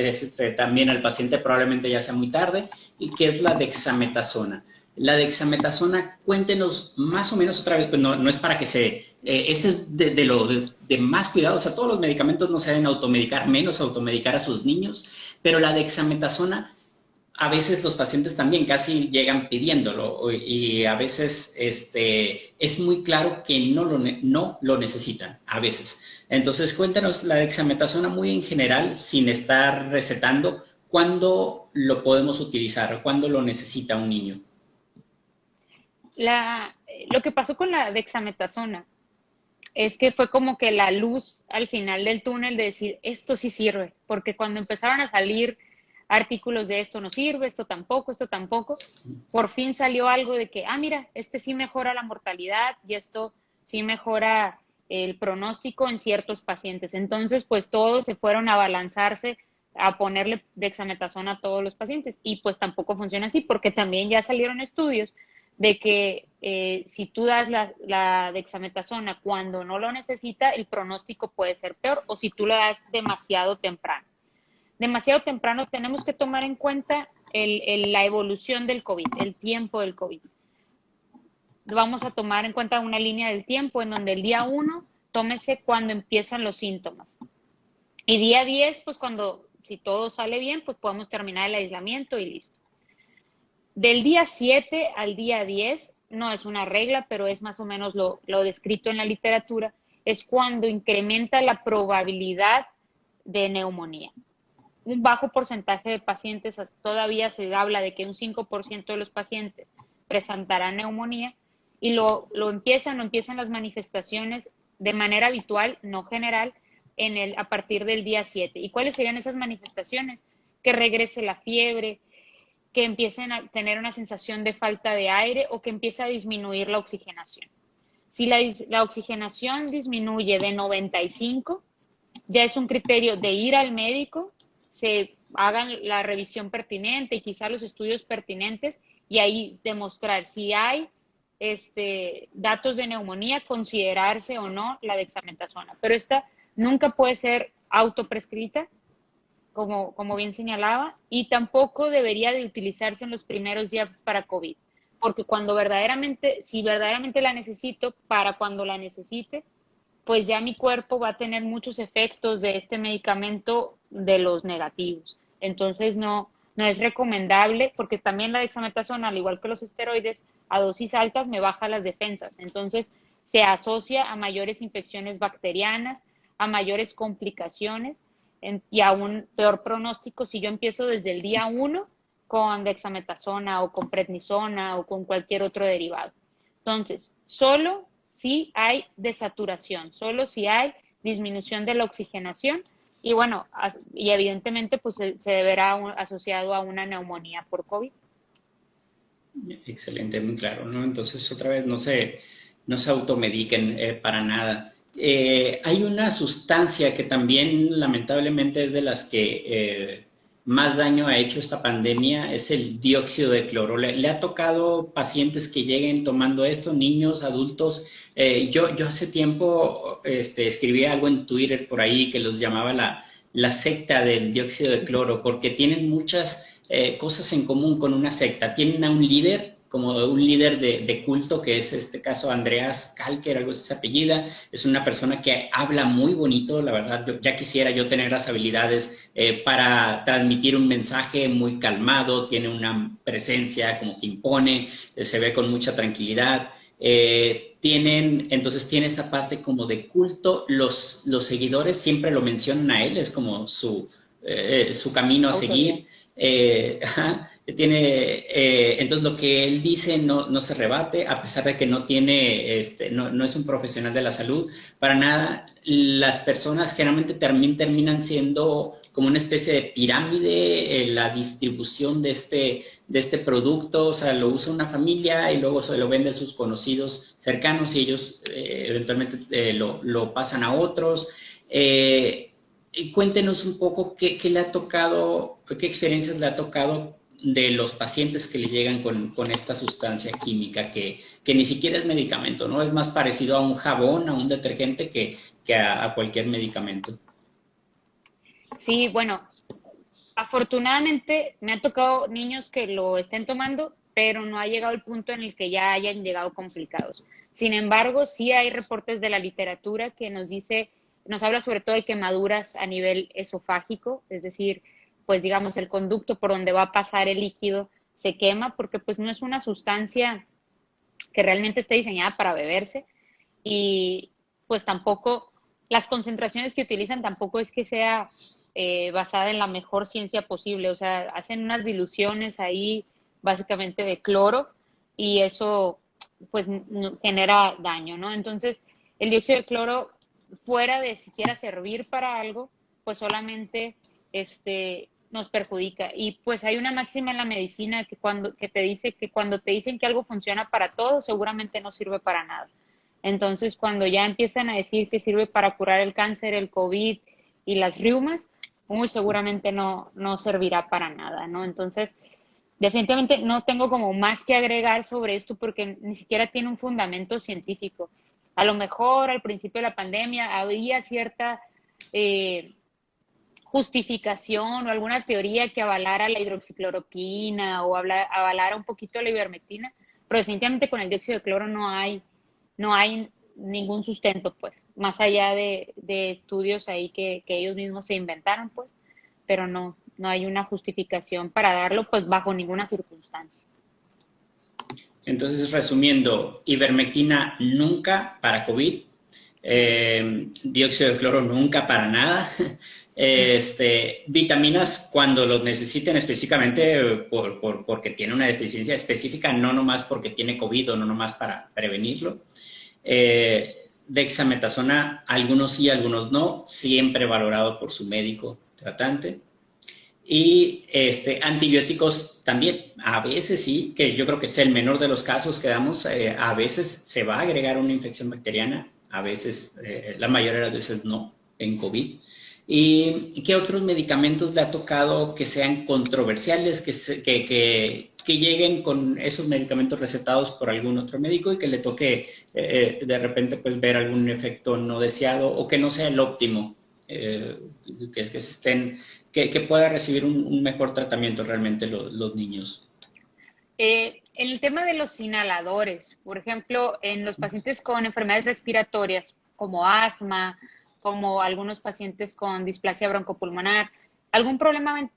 también al paciente probablemente ya sea muy tarde, y que es la dexametasona. La dexametasona, cuéntenos más o menos otra vez, pues no es para que este es de más cuidado, o sea, todos los medicamentos no se deben automedicar, menos automedicar a sus niños, pero la dexametasona a veces los pacientes también casi llegan pidiéndolo y a veces es muy claro que no lo necesitan, a veces. Entonces, cuéntanos la dexametasona muy en general, sin estar recetando, ¿cuándo lo podemos utilizar? ¿Cuándo lo necesita un niño? Lo que pasó con la dexametasona es que fue como que la luz al final del túnel de decir, esto sí sirve, porque cuando empezaron a salir artículos de esto no sirve, esto tampoco, por fin salió algo de que, mira, este sí mejora la mortalidad y esto sí mejora el pronóstico en ciertos pacientes. Entonces, pues todos se fueron a abalanzarse a ponerle dexametasona a todos los pacientes y pues tampoco funciona así porque también ya salieron estudios de que si tú das la dexametasona cuando no lo necesita, el pronóstico puede ser peor o si tú lo das demasiado temprano. Demasiado temprano tenemos que tomar en cuenta la evolución del COVID, el tiempo del COVID. Vamos a tomar en cuenta una línea del tiempo en donde el día 1 tómese cuando empiezan los síntomas. Y día 10, pues si todo sale bien, pues podemos terminar el aislamiento y listo. Del día 7 al día 10, no es una regla, pero es más o menos lo descrito en la literatura, es cuando incrementa la probabilidad de neumonía. Un bajo porcentaje de pacientes, todavía se habla de que un 5% de los pacientes presentarán neumonía y lo empiezan las manifestaciones de manera habitual, no general, a partir del día 7. ¿Y cuáles serían esas manifestaciones? Que regrese la fiebre, que empiecen a tener una sensación de falta de aire o que empiece a disminuir la oxigenación. Si la oxigenación disminuye de 95, ya es un criterio de ir al médico, se hagan la revisión pertinente y quizá los estudios pertinentes y ahí demostrar si hay datos de neumonía, considerarse o no la dexametasona. Pero esta nunca puede ser autoprescrita, como bien señalaba, y tampoco debería de utilizarse en los primeros días para COVID, porque si verdaderamente la necesito, para cuando la necesite, pues ya mi cuerpo va a tener muchos efectos de este medicamento de los negativos. Entonces no es recomendable porque también la dexametasona, al igual que los esteroides, a dosis altas me baja las defensas. Entonces se asocia a mayores infecciones bacterianas, a mayores complicaciones y a un peor pronóstico si yo empiezo desde el día 1 con dexametasona o con prednisona o con cualquier otro derivado. Entonces, solo si hay desaturación, solo si hay disminución de la oxigenación y bueno, y evidentemente pues se deberá asociado a una neumonía por COVID. Excelente, muy claro, ¿no? Entonces otra vez no se automediquen para nada. Hay una sustancia que también lamentablemente es de las que más daño ha hecho esta pandemia, es el dióxido de cloro. ¿Le ha tocado pacientes que lleguen tomando esto, niños, adultos? Yo hace tiempo escribí algo en Twitter por ahí que los llamaba la secta del dióxido de cloro, porque tienen muchas cosas en común con una secta. Tienen a un líder, como un líder de culto, que es este caso Andreas Kalker, algo así se apellida. Es una persona que habla muy bonito, la verdad, ya quisiera yo tener las habilidades para transmitir un mensaje muy calmado, tiene una presencia como que impone, se ve con mucha tranquilidad. Entonces tiene esta parte como de culto, los seguidores siempre lo mencionan a él, es como su camino a Autoridad. seguir. Entonces lo que él dice no se rebate, a pesar de que no es un profesional de la salud, para nada. Las personas generalmente también terminan siendo como una especie de pirámide la distribución de este producto, o sea, lo usa una familia y luego se lo vende a sus conocidos cercanos y ellos eventualmente lo pasan a otros. Cuéntenos un poco qué le ha tocado, qué experiencias le ha tocado de los pacientes que le llegan con esta sustancia química que ni siquiera es medicamento, ¿no? Es más parecido a un jabón, a un detergente que a cualquier medicamento. Sí, bueno, afortunadamente me han tocado niños que lo estén tomando, pero no ha llegado el punto en el que ya hayan llegado complicados. Sin embargo, sí hay reportes de la literatura que nos habla sobre todo de quemaduras a nivel esofágico, es decir, pues digamos el conducto por donde va a pasar el líquido se quema porque pues no es una sustancia que realmente esté diseñada para beberse y pues tampoco las concentraciones que utilizan tampoco es que sea basada en la mejor ciencia posible, o sea, hacen unas diluciones ahí básicamente de cloro y eso pues genera daño, ¿no? Entonces, el dióxido de cloro, fuera de siquiera servir para algo, pues solamente nos perjudica. Y pues hay una máxima en la medicina que te dice que cuando te dicen que algo funciona para todo, seguramente no sirve para nada. Entonces, cuando ya empiezan a decir que sirve para curar el cáncer, el COVID y las riumas, muy seguramente no servirá para nada, ¿no? Entonces, definitivamente no tengo como más que agregar sobre esto porque ni siquiera tiene un fundamento científico. A lo mejor al principio de la pandemia había cierta eh, justificación o alguna teoría que avalara la hidroxicloroquina o avalara un poquito la ivermectina, pero definitivamente con el dióxido de cloro no hay ningún sustento, pues, más allá de estudios ahí que ellos mismos se inventaron, pues, pero no hay una justificación para darlo, pues, bajo ninguna circunstancia. Entonces, resumiendo, ivermectina nunca para COVID, dióxido de cloro nunca para nada, vitaminas cuando los necesiten específicamente porque tiene una deficiencia específica, no nomás porque tiene COVID o no nomás para prevenirlo. Dexametasona, algunos sí, algunos no, siempre valorado por su médico tratante. Y antibióticos también, a veces sí, que yo creo que es el menor de los casos que damos, a veces se va a agregar una infección bacteriana, a veces, la mayoría de las veces no, en COVID. ¿Y qué otros medicamentos le ha tocado que sean controversiales, que lleguen con esos medicamentos recetados por algún otro médico y que le toque de repente pues ver algún efecto no deseado o que no sea el óptimo? eh, que se estén, que pueda recibir un mejor tratamiento realmente los niños. En el tema de los inhaladores, por ejemplo, en los pacientes con enfermedades respiratorias como asma, como algunos pacientes con displasia broncopulmonar, algún problema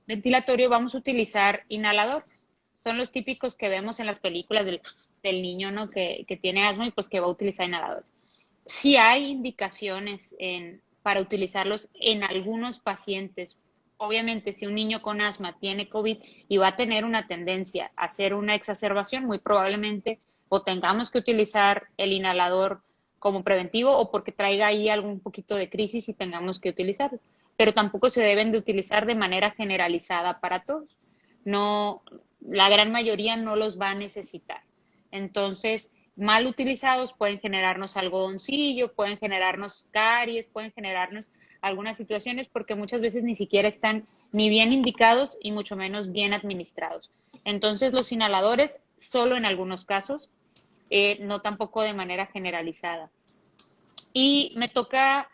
ventilatorio, vamos a utilizar inhaladores. Son los típicos que vemos en las películas del niño, ¿no? Que tiene asma y pues que va a utilizar inhaladores. Sí hay indicaciones para utilizarlos en algunos pacientes. Obviamente, si un niño con asma tiene COVID y va a tener una tendencia a hacer una exacerbación, muy probablemente o tengamos que utilizar el inhalador como preventivo o porque traiga ahí algún poquito de crisis y tengamos que utilizarlo. Pero tampoco se deben de utilizar de manera generalizada para todos. No, la gran mayoría no los va a necesitar. Entonces, mal utilizados pueden generarnos algodoncillo, pueden generarnos caries, pueden generarnos algunas situaciones porque muchas veces ni siquiera están ni bien indicados y mucho menos bien administrados. Entonces, los inhaladores solo en algunos casos, no tampoco de manera generalizada. Y me toca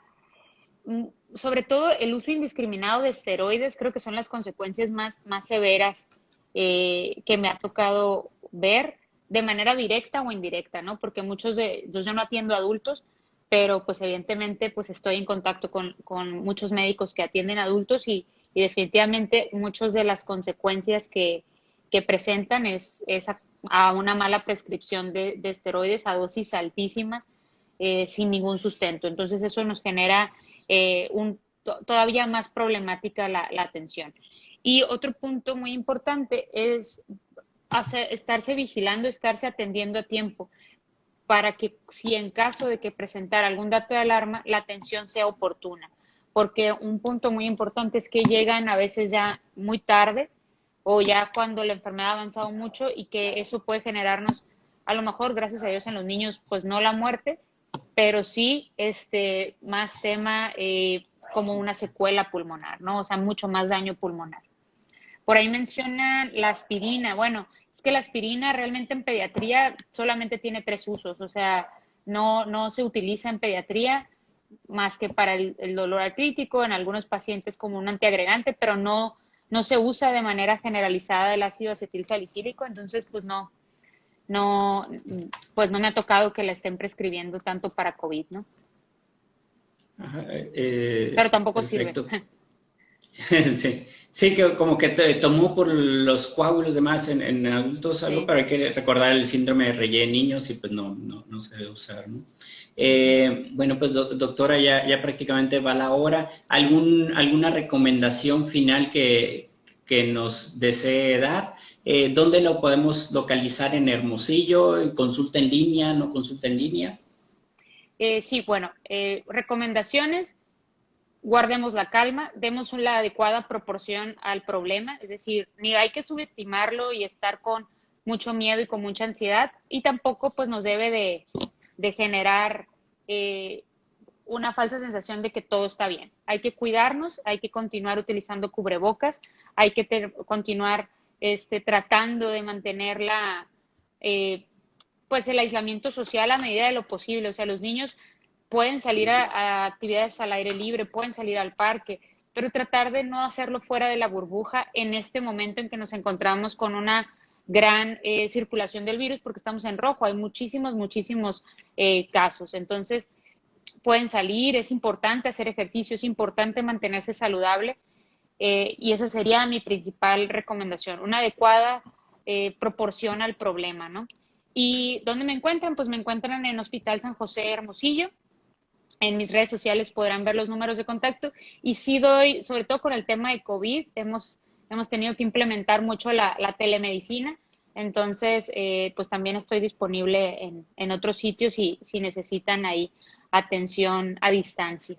sobre todo el uso indiscriminado de esteroides, creo que son las consecuencias más severas que me ha tocado ver de manera directa o indirecta, ¿no? Porque yo no atiendo adultos, pero pues evidentemente pues estoy en contacto con muchos médicos que atienden adultos y definitivamente muchas de las consecuencias que presentan es a una mala prescripción de esteroides a dosis altísimas sin ningún sustento. Entonces eso nos genera todavía más problemática la atención. Y otro punto muy importante es estarse vigilando, estarse atendiendo a tiempo para que si en caso de que presentar algún dato de alarma, la atención sea oportuna. Porque un punto muy importante es que llegan a veces ya muy tarde o ya cuando la enfermedad ha avanzado mucho y que eso puede generarnos, a lo mejor, gracias a Dios en los niños, pues no la muerte, pero sí más tema como una secuela pulmonar, ¿no? O sea, mucho más daño pulmonar. Por ahí mencionan la aspirina. Bueno, es que la aspirina realmente en pediatría solamente tiene 3 usos, o sea, no se utiliza en pediatría más que para el dolor artrítico, en algunos pacientes como un antiagregante, pero no se usa de manera generalizada el ácido acetil salicílico, entonces no, pues no me ha tocado que la estén prescribiendo tanto para COVID, ¿no? Ajá, Pero tampoco sirve. perfecto. Sí, sí, que como que tomó por los coágulos demás en adultos algo, Sí. pero hay que recordar el síndrome de Reye en niños y pues no se debe usar, ¿no? Bueno, pues doctora, ya prácticamente va la hora. ¿Alguna recomendación final que nos desee dar? ¿Dónde lo podemos localizar en Hermosillo? ¿En consulta en línea? ¿No consulta en línea? Sí, bueno, recomendaciones, guardemos la calma, demos la adecuada proporción al problema, es decir, ni hay que subestimarlo y estar con mucho miedo y con mucha ansiedad, y tampoco pues nos debe de generar una falsa sensación de que todo está bien. Hay que cuidarnos, hay que continuar utilizando cubrebocas, hay que continuar tratando de mantener pues el aislamiento social a medida de lo posible. O sea, los niños pueden salir a actividades al aire libre, pueden salir al parque, pero tratar de no hacerlo fuera de la burbuja en este momento en que nos encontramos con una gran circulación del virus, porque estamos en rojo, hay muchísimos casos. Entonces, pueden salir, es importante hacer ejercicio, es importante mantenerse saludable y esa sería mi principal recomendación, una adecuada proporción al problema, ¿no? ¿Y dónde me encuentran? Pues me encuentran en Hospital San José Hermosillo. En mis redes sociales podrán ver los números de contacto y sí doy, sobre todo con el tema de COVID, hemos tenido que implementar mucho la telemedicina, entonces pues también estoy disponible en otros sitios si necesitan ahí atención a distancia.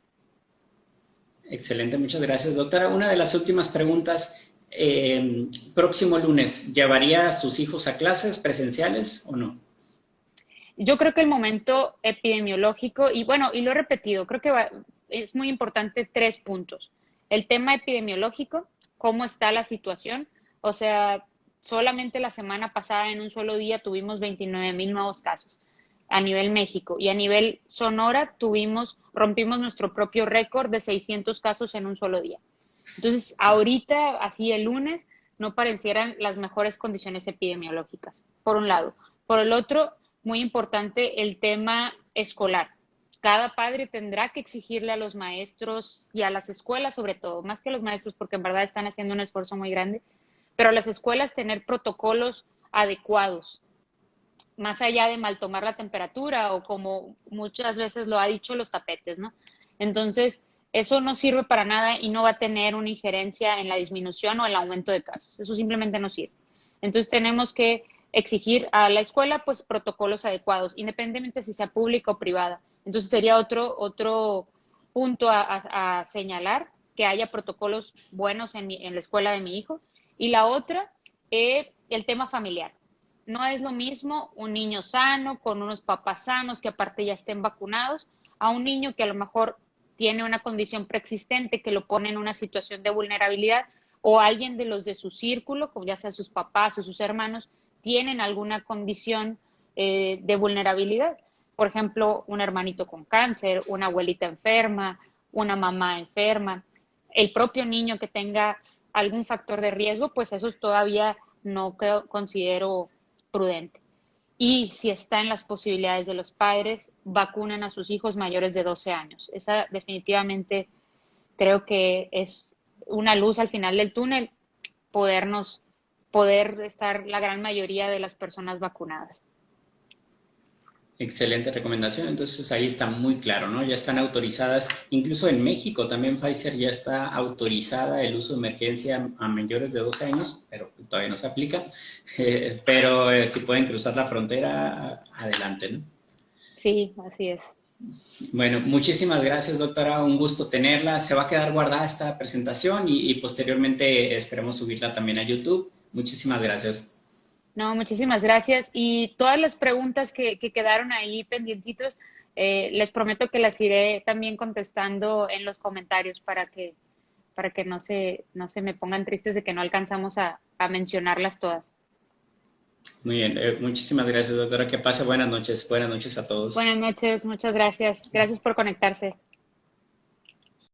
Excelente, muchas gracias, doctora. Una de las últimas preguntas. Próximo lunes, ¿llevaría a sus hijos a clases presenciales o no? Yo creo que el momento epidemiológico, y bueno, y lo he repetido, creo que es muy importante 3 puntos. El tema epidemiológico, cómo está la situación, o sea, solamente la semana pasada en un solo día tuvimos 29,000 nuevos casos a nivel México y a nivel Sonora rompimos nuestro propio récord de 600 casos en un solo día. Entonces, ahorita, así el lunes, no parecieran las mejores condiciones epidemiológicas, por un lado. Por el otro, muy importante el tema escolar. Cada padre tendrá que exigirle a los maestros y a las escuelas, sobre todo, más que a los maestros, porque en verdad están haciendo un esfuerzo muy grande, pero a las escuelas tener protocolos adecuados, más allá de mal tomar la temperatura o como muchas veces lo ha dicho, los tapetes, ¿no? Entonces, eso no sirve para nada y no va a tener una injerencia en la disminución o el aumento de casos. Eso simplemente no sirve. Entonces, tenemos que exigir a la escuela pues protocolos adecuados, independientemente si sea pública o privada. Entonces, sería otro punto a señalar, que haya protocolos buenos en la escuela de mi hijo. Y la otra, el tema familiar. No es lo mismo un niño sano, con unos papás sanos que aparte ya estén vacunados, a un niño que a lo mejor tiene una condición preexistente que lo pone en una situación de vulnerabilidad o alguien de los de su círculo, como ya sea sus papás o sus hermanos, tienen alguna condición de vulnerabilidad. Por ejemplo, un hermanito con cáncer, una abuelita enferma, una mamá enferma, el propio niño que tenga algún factor de riesgo, pues eso todavía no considero prudente. Y si está en las posibilidades de los padres, vacunen a sus hijos mayores de 12 años. Esa definitivamente creo que es una luz al final del túnel, poder estar la gran mayoría de las personas vacunadas. Excelente recomendación, entonces ahí está muy claro, ¿no? Ya están autorizadas, incluso en México también Pfizer ya está autorizada el uso de emergencia a mayores de 12 años, pero todavía no se aplica, pero si pueden cruzar la frontera, adelante, ¿no? Sí, así es. Bueno, muchísimas gracias, doctora, un gusto tenerla, se va a quedar guardada esta presentación y posteriormente esperemos subirla también a YouTube. Muchísimas gracias. No, muchísimas gracias. Y todas las preguntas que quedaron ahí pendientitos, les prometo que las iré también contestando en los comentarios para que no se me pongan tristes de que no alcanzamos a mencionarlas todas. Muy bien, muchísimas gracias, doctora. Que pase buenas noches a todos. Buenas noches, muchas gracias. Gracias por conectarse.